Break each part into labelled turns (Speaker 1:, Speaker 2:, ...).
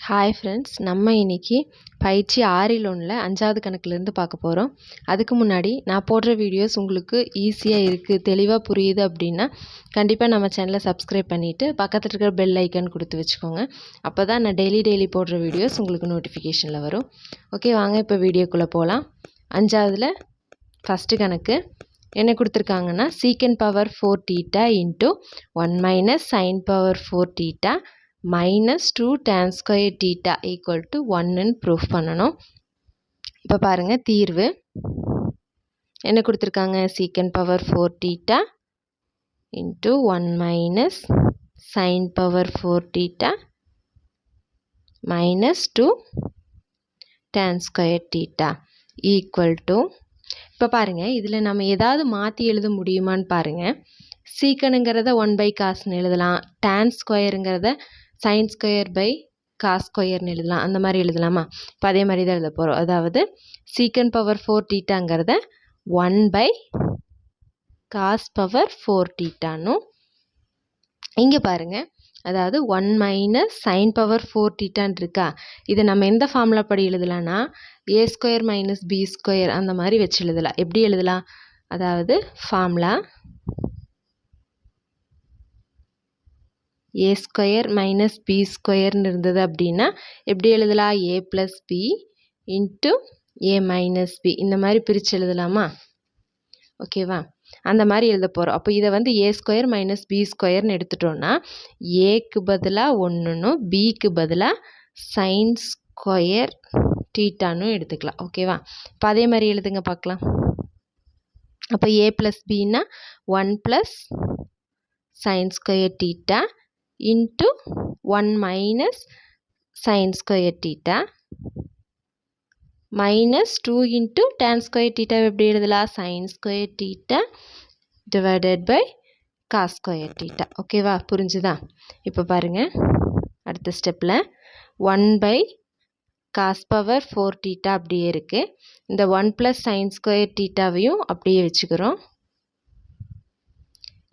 Speaker 1: Hi friends, நம்ம இன்னைக்கு பயிற்சி 6ல் 1ல் 5வது கணக்குலேருந்து பார்க்க போகிறோம். அதுக்கு முன்னாடி நான் போடுற வீடியோஸ் உங்களுக்கு ஈஸியாக இருக்குது, தெளிவாக புரியுது அப்படின்னா கண்டிப்பாக நம்ம சேனலை சப்ஸ்கிரைப் பண்ணிவிட்டு பக்கத்தில் இருக்கிற பெல் ஐக்கன் கொடுத்து வச்சுக்கோங்க. அப்போ தான் நான் டெய்லி போடுற வீடியோஸ் உங்களுக்கு நோட்டிஃபிகேஷனில் வரும். ஓகே, வாங்க இப்போ வீடியோக்குள்ளே போகலாம். 5வதுல ஃபஸ்ட்டு கணக்கு என்ன கொடுத்துருக்காங்கன்னா, secant power 4 theta into 1 - sin power 4 theta -2 tan square theta equal to 1ன்னு ப்ரூஃப் பண்ணணும். இப்போ பாருங்கள் தீர்வு என்ன கொடுத்துருக்காங்க. Secant power 4 theta into 1 - sin power 4 theta -2 tan square theta equal to, இப்போ பாருங்கள் இதில் நம்ம ஏதாவது மாற்றி எழுத முடியுமான்னு பாருங்கள். சீக்கனுங்கிறத 1/cosன்னு எழுதலாம், tan ஸ்கொயருங்கிறத sin ஸ்கொயர் பை காஸ் ஸ்கொயர்னு எழுதலாம், அந்த மாதிரி எழுதலாமா? இப்போ அதே மாதிரி தான் எழுத போகிறோம். அதாவது சீக்கன் பவர் 4 தீட்டாங்கிறத 1/cos பவர் 4 தீட்டானும், இங்கே பாருங்கள் அதாவது 1 - sin பவர் 4 தீட்டான் இருக்கா, இதை நம்ம எந்த ஃபார்முலா படி எழுதலாம்னா a² - b² அந்த மாதிரி வச்சு எழுதலாம். எப்படி எழுதலாம்? அதாவது ஃபார்முலா a² - b² இருந்தது அப்படின்னா எப்படி எழுதலாம்? a + b into a - b இந்த மாதிரி பிரித்து எழுதலாமா? ஓகேவா? அந்த மாதிரி எழுத போகிறோம். அப்போ இதை வந்து a² - b²ன்னு எடுத்துட்டோன்னா ஏக்கு பதிலாக 1ன்னும் பிக்கு பதிலாக sin ஸ்கொயர் தீட்டானும் எடுத்துக்கலாம். ஓகேவா? இப்போ அதே மாதிரி எழுதுங்க பார்க்கலாம். அப்போ a + bன்னா 1 + sin square theta into 1 - sin square theta -2 into tan square theta எப்படி எழுதலாம்? sin square theta divided by cos square theta. ஓகேவா? புரிஞ்சுதா? இப்போ பாருங்கள் அடுத்த ஸ்டெப்பில் 1/cos பவர் 4 தீட்டா அப்படியே இருக்குது. இந்த 1 + sin ஸ்கொயர் தீட்டாவையும் அப்படியே வச்சுக்கிறோம்.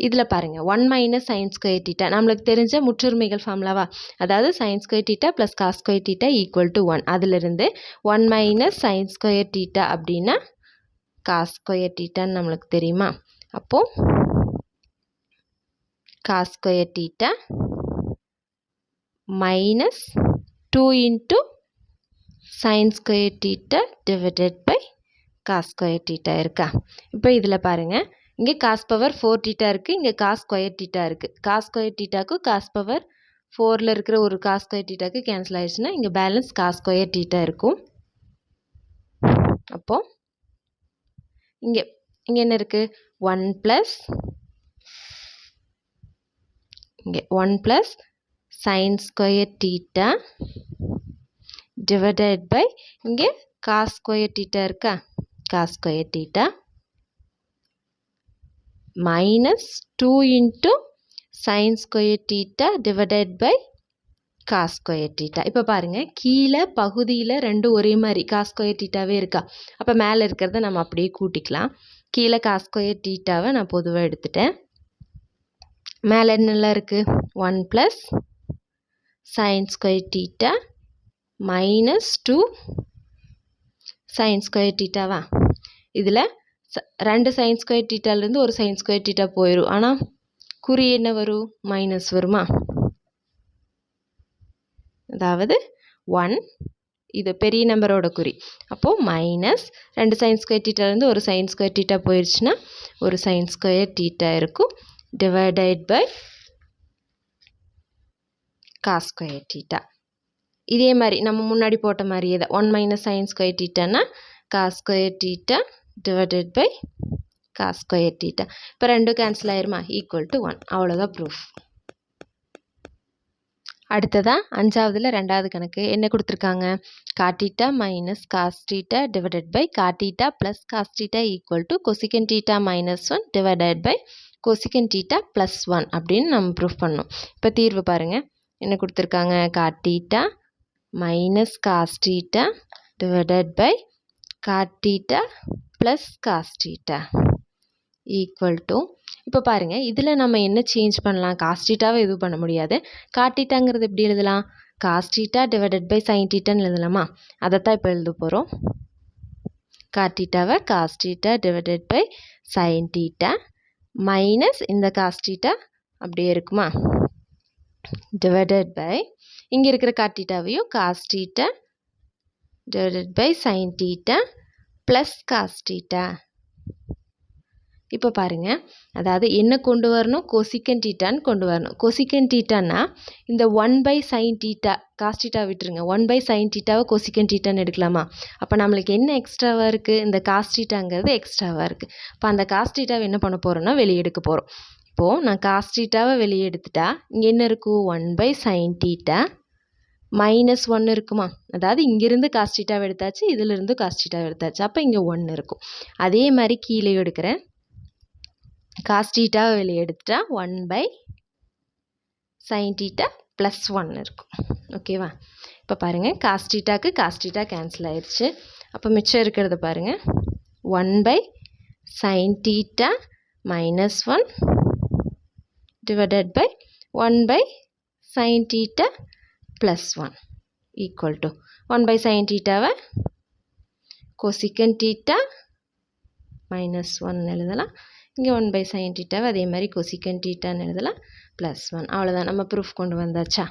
Speaker 1: இதில் பாருங்கள் 1 - sin ஸ்கொயர் தீட்டா நம்மளுக்கு தெரிஞ்ச முற்றுரிமைகள் ஃபார்முலாவா, அதாவது sin square theta plus cos square theta equal to 1. அதிலிருந்து 1 - sin ஸ்கொயர் தீட்டா அப்படின்னா காஸ் ஸ்கொயர் தீட்டான்னு நம்மளுக்கு தெரியுமா? அப்போது cos square theta -2 into sin square theta divided by cos square theta இருக்கா? இப்போ இதில் பாருங்கள் இங்கே காஸ் பவர் 4 தீட்டா இருக்குது, இங்கே காஸ் ஸ்கொயர் தீட்டா இருக்குது. காஸ் ஸ்கொயர் தீட்டாக்கும் காஸ் பவர் 4ல் இருக்கிற ஒரு காஸ் ஸ்கொயர் தீட்டாக்கு கேன்சல் ஆயிடுச்சுன்னா இங்கே பேலன்ஸ் காஸ் ஸ்கொயர் தீட்டா இருக்கும். அப்போது இங்கே என்ன இருக்குது? 1 + sin square theta divided by இங்கே காஸ் ஸ்கொயர் தீட்டா இருக்கா, cos square theta -2 into sin square theta divided by cos square theta. இப்போ பாருங்கள் கீழே பகுதியில் ரெண்டும் ஒரே மாதிரி காஸ் ஸ்கொயர் தீட்டாவே இருக்கா. அப்போ மேலே இருக்கிறத நம்ம அப்படியே கூட்டிக்கலாம். கீழே காஸ் ஸ்கொயர் தீட்டாவை நான் பொதுவாக எடுத்துட்டேன். மேலே என்னெல்லாம் இருக்குது? 1 + sin square theta -2 sin square தீட்டாவா? இதில் 2 sin ஸ்கொயர் தீட்டாலேருந்து ஒரு sin ஸ்கொயர் தீட்டா போயிடும். ஆனால் குறி என்ன வரும்? மைனஸ் வருமா? அதாவது 1 இது பெரிய நம்பரோட குறி. அப்போது -2 sin ஸ்கொயர் தீட்டாலேருந்து ஒரு sin ஸ்கொயர் தீட்டா போயிடுச்சுன்னா ஒரு sin ஸ்கொயர் தீட்டா இருக்கும் divided by cos square theta. இதே மாதிரி நம்ம முன்னாடி போட்ட மாதிரியே தான் 1 - sin ஸ்கொயர் தீட்டானா cos square theta divided by cos square theta. இப்போ ரெண்டும் கேன்சல் ஆயிருமா? Equal to 1. அவ்வளோதான் ப்ரூஃப். அடுத்ததாக 5வதுல 2வது கணக்கு என்ன கொடுத்துருக்காங்க? cot θ - cos θ divided by cot θ plus cos θ equal to cosecant θ -1 divided by cosecant θ plus 1 அப்படின்னு நம்ம ப்ரூஃப் பண்ணணும். இப்போ தீர்வு பாருங்கள் என்ன கொடுத்துருக்காங்க? cot θ -cos θ divided by cot θ plus cos θ equal to, இப்போ பாருங்கள் இதில் நம்ம என்ன சேஞ்ச் பண்ணலாம்? காஸ் தீட்டாவை எதுவும் பண்ண முடியாது. காட் தீட்டாங்கிறது எப்படி எழுதலாம்? Cos theta divided by sine தீட்டான்னு எழுதலாமா? அதைத்தான் இப்போ எழுத போகிறோம். காட் தீட்டாவை cos theta divided by sine theta minus இந்த காஸ் தீட்டா அப்படியே இருக்குமா, டிவைடட் பை இங்கே இருக்கிற காட் தீட்டாவையும் cos theta divided by sine theta plus cos theta. இப்போ பாருங்கள், அதாவது என்ன கொண்டு வரணும், கொசிக்கன் தீட்டான்னு கொண்டு வரணும். கொசிக்கன் தீட்டான்னா இந்த 1/sin தீட்டா, காஸ் தீட்டா விட்டுருங்க, 1/sin தீட்டாவை கொசிக்கன் தீட்டான்னு எடுக்கலாமா? அப்போ நம்மளுக்கு என்ன எக்ஸ்ட்ராவாக இருக்குது, இந்த காஸ் தீட்டாங்கிறது எக்ஸ்ட்ராவாக இருக்குது. இப்போ அந்த காஸ் தீட்டாவை என்ன பண்ண போகிறோம்னா வெளியே எடுக்க போகிறோம். இப்போது நான் காஸ் தீட்டாவை வெளியே எடுத்துட்டா இங்கே என்ன இருக்கும், 1/sin தீட்டா -1 இருக்குமா? அதாவது இங்கேருந்து காஸ் தீட்டாவை எடுத்தாச்சு, இதிலிருந்து காஸ் தீட்டாவை எடுத்தாச்சு, அப்போ இங்கே 1 இருக்கும். அதே மாதிரி கீழே எடுக்கிறேன், காஸ் தீட்டாவை வெளியே எடுத்துட்டா 1/sin தீட்டா ப்ளஸ் 1 இருக்கும். ஓகேவா? இப்போ பாருங்கள், காஸ் தீட்டாக்கு காஸ் தீட்டா கேன்சல் ஆயிடுச்சு. அப்போ மிச்சம் இருக்கிறத பாருங்கள், 1/sin theta -1 divided by 1/sin theta plus 1 equal to 1/sin தீட்டாவை கொசிக்கன் தீட்டா -1 எழுதலாம். இங்கே 1/sin தீட்டாவை அதே மாதிரி கொசிக்கன் தீட்டான்னு எழுதலாம், ப்ளஸ் 1. அவ்வளோதான், நம்ம ப்ரூஃப் கொண்டு வந்தாச்சா?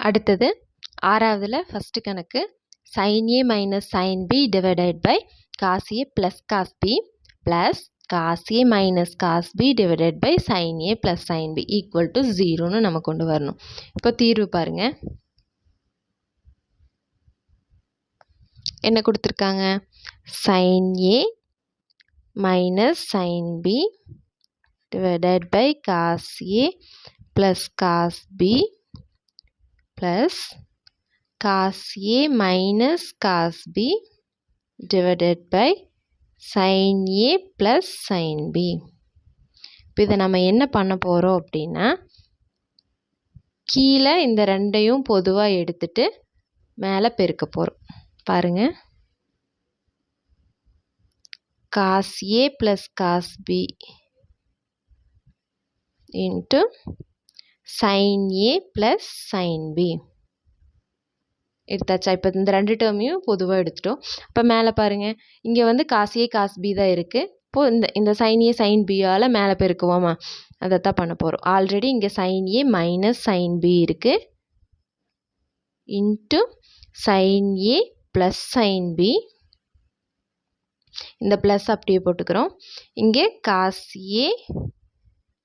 Speaker 1: அடுத்தது ஆறாவதுல ஃபஸ்ட்டு கணக்கு, sin a minus sin b divided by cos a plus cos b plus cos a minus cos b divided by sin a plus sin b equal to 0ன்னு நம்ம கொண்டு வரணும். இப்போ தீர்வு பாருங்கள், என்ன கொடுத்துருக்காங்க, sin a minus sin b divided by cos a plus cos b plus cos a minus cos b divided by sin a plus sin b. இப்போ இதை நம்ம என்ன பண்ண போகிறோம் அப்படின்னா, கீழே இந்த ரெண்டையும் பொதுவாக எடுத்துட்டு மேலே பெருக்க போகிறோம். பாருங்கள், cos a plus cos b into sin a plus sin b எடுத்தாச்சா? இப்போ இந்த ரெண்டு டேர்மையும் பொதுவாக எடுத்துட்டோம். இப்போ மேலே பாருங்கள், இங்கே வந்து cos a cos b தான் இருக்குது. இப்போது இந்த sin a sin bயால் மேலே பெருக்குவோமா, அதைத்தான் பண்ண போகிறோம். ஆல்ரெடி இங்கே sin a minus sin b இருக்குது, into sin a plus sin b, இந்த ப்ளஸ் அப்படியே போட்டுக்கிறோம். இங்கே cos a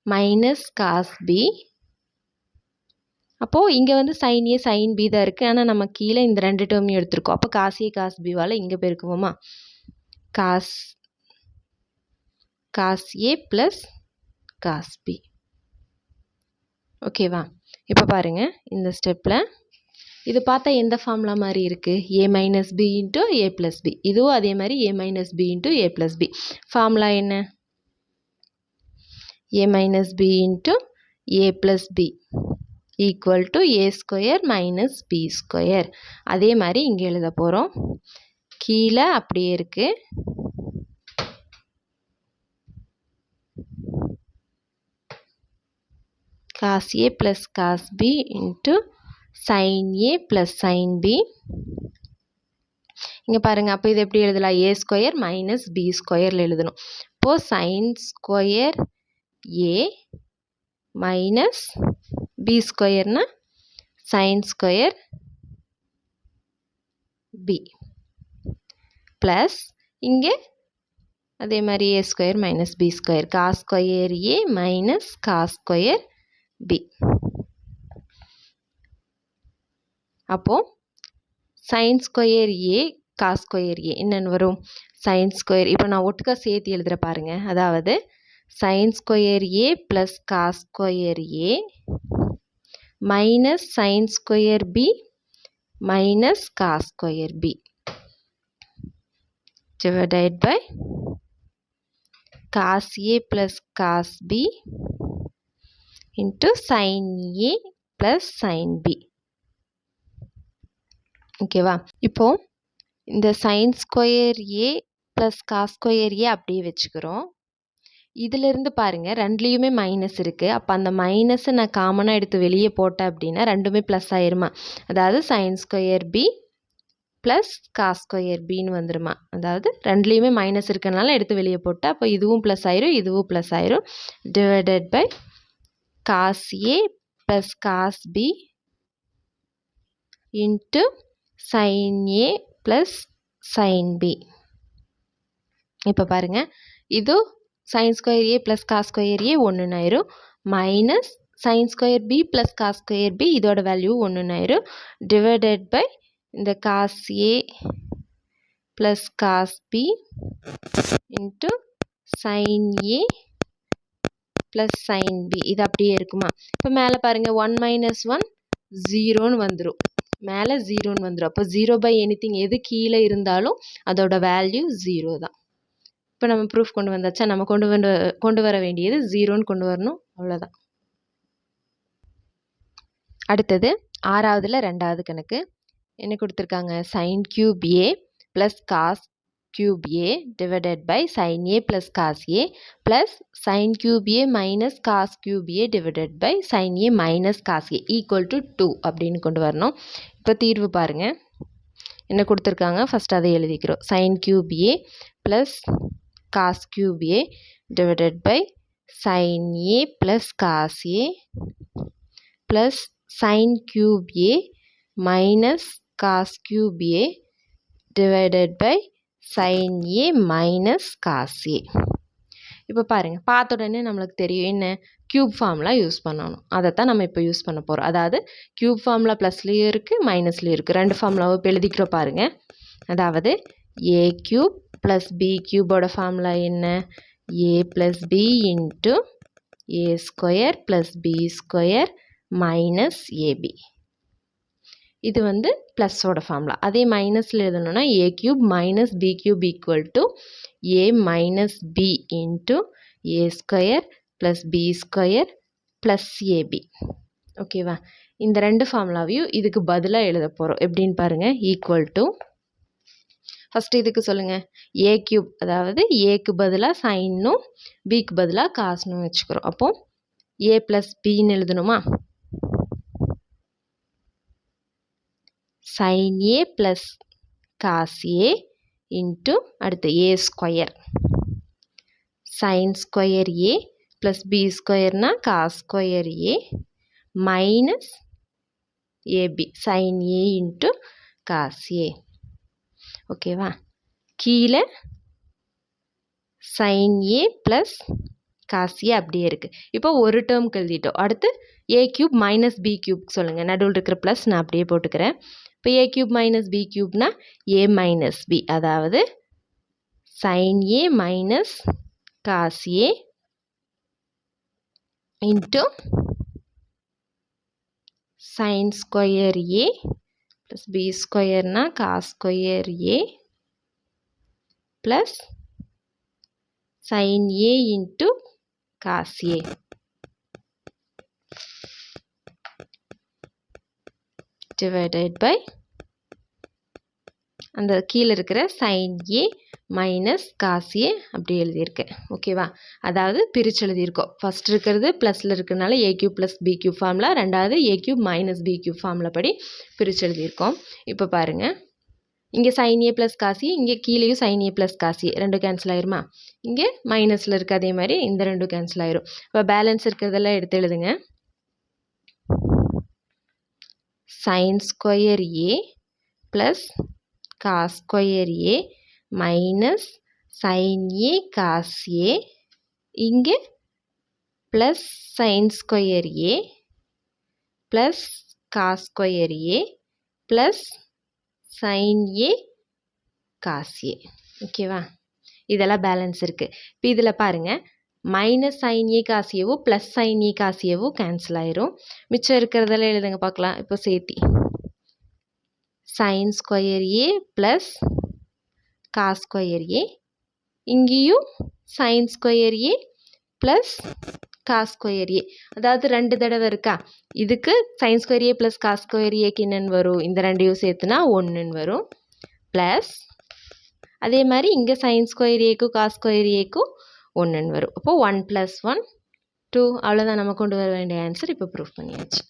Speaker 1: minus cos b, அப்போது இங்கே வந்து sin a sin b தான் இருக்குது, ஆனால் நம்ம கீழே இந்த ரெண்டு டேர்மையும் எடுத்துருக்கோம். அப்போ cos a cos bவால் இங்கே பெருக்குவோமா, cos a plus cos b. ஓகேவா? இப்போ பாருங்கள், இந்த ஸ்டெப்பில் இது பார்த்தா எந்த ஃபார்முலா மாதிரி இருக்குது, a minus B into A plus B. இதுவும் அதே மாதிரி a minus B into A plus B. Formula என்ன, a minus B into A plus B equal to A square minus B square. அதே மாதிரி இங்கே எழுத போகிறோம். கீழே அப்படியே இருக்குது, cos a plus cos b into sin a plus sin b. இங்கே பாருங்கள், அப்போ இது எப்படி எழுதலாம், ஏ ஸ்கொயர் மைனஸ் பி ஸ்கொயரில் எழுதணும். இப்போது sin square a minus B ஸ்கொயர்னா sin ஸ்கொயர் b ப்ளஸ் இங்கே அதே மாதிரி A square minus B square, cos square a minus cos square b. அப்போது sin square a cos square a என்னென்னு வரும், sin ஸ்கொயர், இப்போ நான் ஒட்டுக்கா சேர்த்து எழுதுகிற பாருங்கள், அதாவது sin square a plus cos square a minus sin square b minus cos square b divided by cos a plus cos b into sin a plus sin b. ஓகேவா? இப்போது இந்த sin square a plus cos square a அப்படியே வச்சுக்கிறோம். இதிலிருந்து பாருங்கள் ரெண்டுலேயுமே minus இருக்குது. அப்போ அந்த மைனஸை நான் காமனாக எடுத்து வெளியே போட்டேன் அப்படின்னா ரெண்டுமே ப்ளஸ் ஆயிருமா? அதாவது sine square B plus cos square பின்னு வந்துருமா? அதாவது ரெண்டுலேயுமே மைனஸ் இருக்கனால எடுத்து வெளியே போட்டால் அப்போ இதுவும் ப்ளஸ் ஆயிரும், இதுவும் ப்ளஸ் ஆயிரும். Divided by cos A plus cos B into sine A plus sine B. இப்போ பாருங்கள், இது sine square A plus cos square A ஒன்றுன்னு ஆயிரும். Minus sine square B plus cos square B இதோட வேல்யூ ஒன்றுன்னு ஆயிரும். டிவைடட் பை இந்த cos A plus cos B into sine A plus sine B இது அப்படியே இருக்குமா? இப்போ மேலே பாருங்கள் 1 - 1 0ன்னு வந்துடும். மேலே 0ன்னு வந்துடும். அப்போ 0/anything எது கீழே இருந்தாலும் அதோட வேல்யூ 0 தான். இப்போ நம்ம ப்ரூஃப் கொண்டு வந்தாச்சா? நம்ம கொண்டு வர வேண்டியது 0ன்னு கொண்டு வரணும், அவ்வளோதான். அடுத்தது 6வதுல 2வது கணக்கு என்ன கொடுத்துருக்காங்க? Sine cube A plus cos cube A divided by sine A plus cos A plus sine cube A minus cos cube A divided by sine A minus cos A equal to 2 அப்படின்னு கொண்டு வரணும். இப்போ தீர்வு பாருங்கள் என்ன கொடுத்துருக்காங்க. First அதை எழுதிக்கிறோம். Sine cube A plus cos cube A divided by sine A plus cos A plus sine cube A minus cos cube A divided by sine A minus cos A. இப்போ பாருங்கள், பார்த்த உடனே நம்மளுக்கு தெரியும் என்ன? க்யூப் ஃபார்ம்லாம் யூஸ் பண்ணணும். அதைத்தான் நம்ம இப்போ யூஸ் பண்ண போகிறோம். அதாவது க்யூப் ஃபார்முலா ப்ளஸ்லேயும் இருக்குது மைனஸ்லேயும் இருக்குது. ரெண்டு ஃபார்முலாவும் இப்போ எழுதிக்கிறோம் பாருங்கள். அதாவது ஏ க்யூப் ப்ளஸ் பி க்யூபோட ஃபார்முலா என்ன? A plus B into A square plus B square minus AB. இது வந்து ப்ளஸ்ஸோட ஃபார்முலா. அதே மைனஸில் எழுதணும்னா A cube minus B cube equal to A minus B into A square plus B square plus AB. ஓகேவா? இந்த ரெண்டு ஃபார்முலாவையும் இதுக்கு பதிலாக எழுத போகிறோம். எப்படின்னு பாருங்கள். ஈக்குவல் டு ஃபஸ்ட்டு இதுக்கு சொல்லுங்கள். ஏ க்யூப் அதாவது ஏக்கு பதிலாக சைன்னும் பிக்கு பதிலாக காசுன்னு வச்சுக்கிறோம். அப்போது ஏ ப்ளஸ் பின்னு எழுதணுமா? Sine A plus cos A into அடுத்து A square sine square A plus B ஸ்கொயர்னா cos square A minus AB sine A into cos A. ஓகேவா? கீழே sine A plus cos A அப்படியே இருக்குது. இப்போ ஒரு டேர்முக்கு எழுதிட்டோம். அடுத்து A cube minus B cube சொல்லுங்கள். நடுவில் இருக்கிற ப்ளஸ் நான் அப்படியே போட்டுக்கிறேன். இப்போ ஏ க்யூப் மைனஸ் பி க்யூப்னா ஏ மைனஸ் பி, அதாவது sign A minus cos A into sine square A plus B ஸ்கொயர்னா cos square A plus sine A into cos A. Divided by அந்த கீழே இருக்கிற sine A minus cos A அப்படி எழுதியிருக்கேன். ஓகேவா? அதாவது பிரித்து எழுதியிருக்கோம். ஃபஸ்ட் இருக்கிறது ப்ளஸில் இருக்கிறதுனால A cube plus B cube formula, ரெண்டாவது A cube minus B cube formula படி பிரித்து எழுதியிருக்கோம். இப்போ பாருங்கள், இங்கே சைன் ஏ ப்ளஸ் காசி, இங்கே கீழேயும் சைன் ஏ ப்ளஸ் காசி ரெண்டும் கேன்சல் ஆயிருமா? இங்கே மைனஸில் இருக்குது, அதே மாதிரி இந்த ரெண்டும் கேன்சல் ஆயிரும். இப்போ பேலன்ஸ் இருக்கிறதெல்லாம் எடுத்து எழுதுங்க. Sine square A plus cos square A minus sine A cos A, இங்கே plus sine square A plus cos square A plus sine A cos A. ஓகேவா? இதெல்லாம் பேலன்ஸ் இருக்குது. இப்போ இதில் பாருங்கள், மைனஸ் சைன் ஏ காசியவோ ப்ளஸ் சைன் ஏ காசியவோ cancel ஆயிரும். மிச்சம் இருக்கிறதெல்லாம் எழுதுங்க பார்க்கலாம். இப்போ சேர்த்தி sine square A plus cos square A, இங்கேயும் sine square A plus cos square A, அதாவது ரெண்டு தடவை இருக்கா. இதுக்கு sign square A plus cos square ஏக்கு என்னென்னு வரும்? இந்த ரெண்டையும் சேர்த்துனா 1ன்னு வரும். ப்ளஸ் அதே மாதிரி இங்கே சைன் ஸ்கொயர் ஏக்கும் காஸ் ஸ்கொயர் ஏக்கும் 1ன்னு வரும். அப்போது 1 + 1 2 அவ்வளோதான். நம்ம கொண்டு வர வேண்டிய ஆன்சர் இப்போ ப்ரூஃப் பண்ணியாச்சு.